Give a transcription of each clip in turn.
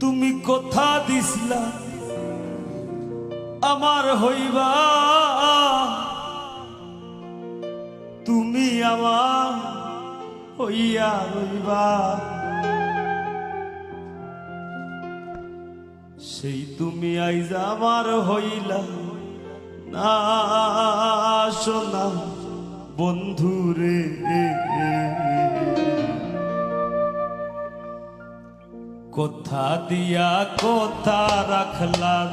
তুমি কথা দিছিলা আমার হইবা, তুমি আমার হইয়া রইবা। সেই তুমি আইজ আমার হইলা না সোনা বন্ধুরে। কথা দিয়া কথা রাখলাম,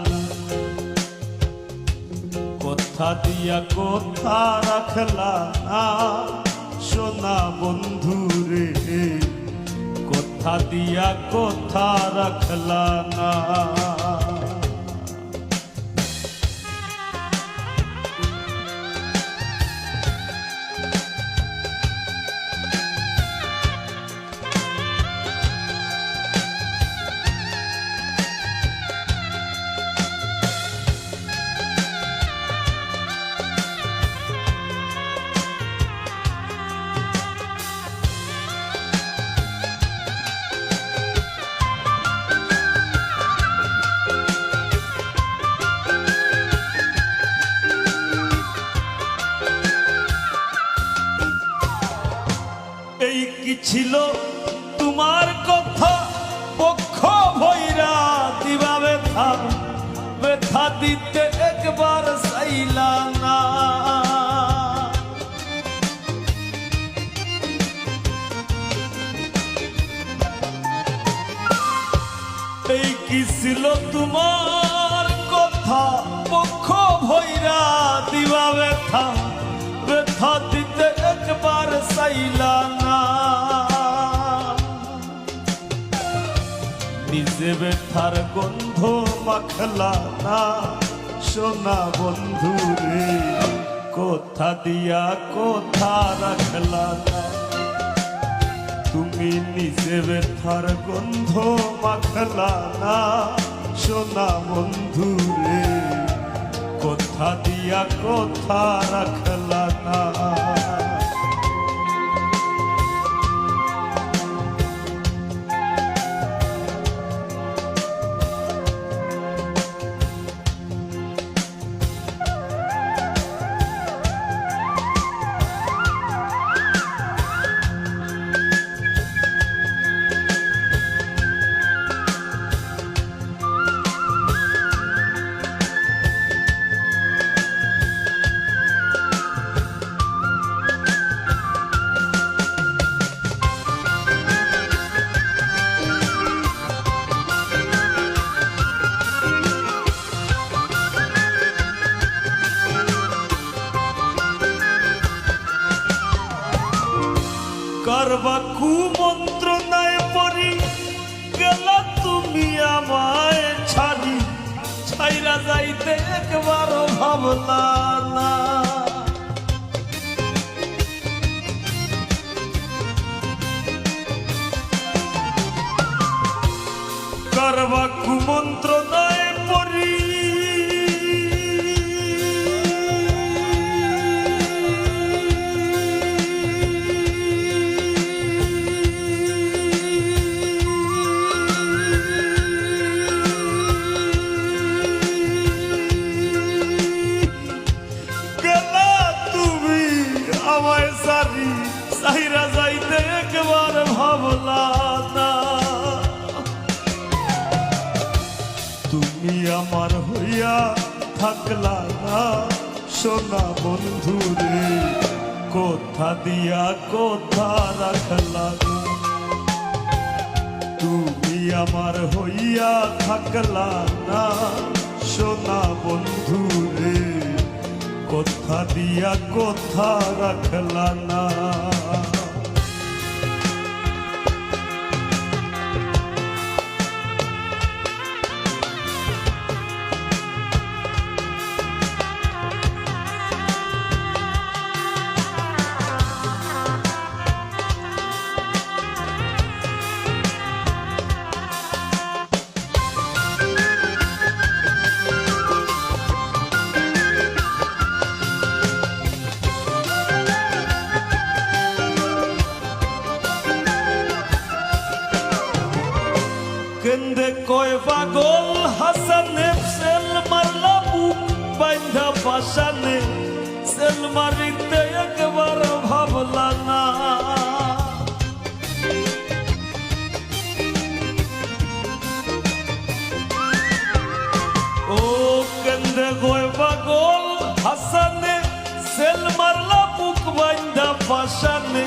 কথা দিয়া কথা রাখলাম না সোনা বন্ধুরে। কথা দিয়া কথা রাখলাম না। এই কি ছিল তোমার কথা, পক্ষ ভৈরা দিবা ব্যথা, ব্যথা দিতে একবার চাইলা না। এই কি ছিল তোমার কথা, পক্ষ ভৈরা দিবা ব্যথা, ব্যথা দিতে একবার চাইলা না। নিজে ব্যথার গন্ধ মাখলা না সোনা বন্ধুরে। কথা দিয়া কথা রাখলা না, তুমি নিজে ব্যথার গন্ধ মাখলা না সোনা বন্ধুরে। কথা দিয়া কথা রাখলা না। করবা কুমন্ত্রণায় পড়ি গেলা তুমি আমায় ছাড়ি, ছাইরা যাইতে একবারও ভাবলা না। করবা কুমন্ত্রণায় পড়ি আমায় সারি, সাইরা যাইতে একবার ভাবলা না। তুমি আমার হইয়া থাকলা না সোনা বন্ধুরে। কথা দিয়া কথা রাখলা না, তুমি আমার হইয়া থাকলা না সোনা বন্ধুরে। কথা দিয়া কথা রাখলা না। কেন্দে কয় পাগল হাসানে সেল মারলা বুক বাইন্ধা পাশানে সেল মারিতে একবার ভাবলা না ও কেন্দে কয় পাগল হাসানে সেল মারলা বুক বাইন্ধা পাশানে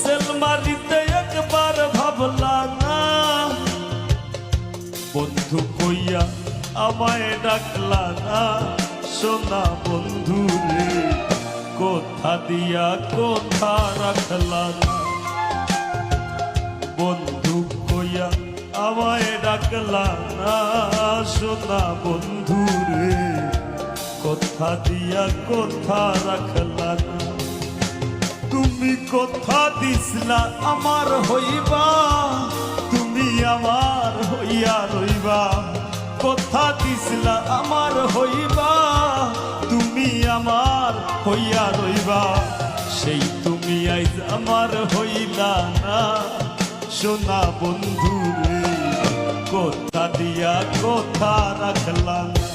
সেল মারিতে একবার ভাবলা না বন্ধু কইয়া আমায় ডাকলা না সোনা বন্ধু রে কোথা দিয়া কোথা রাখলা না বন্ধু কইয়া আমায় ডাকলা না সোনা বন্ধু রে কোথা দিয়া কোথা রাখলা না তুমি কোথা দিসলা আমার হইবা তুমি আমার হইয়া রইবা কোথা দিসলা আমার হইবা তুমি আমার হইয়া রইবা সেই তুমি আইজ আমার হইলা না সোনা বন্ধু রে কোথা দিয়া কোথা রাখলা না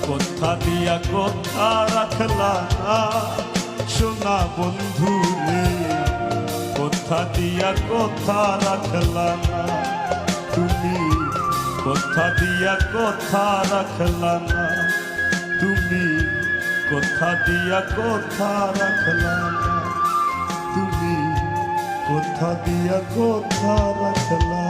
কোথা দিয়া কোথা রাখলা না সোনা বন্ধু রে কোথা দিয়া কোথা রাখলা না তুমি কোথা দিয়া কোথা রাখলা না তুমি কোথা দিয়া কোথা রাখলা না তুমি কোথা দিয়া কোথা রাখলা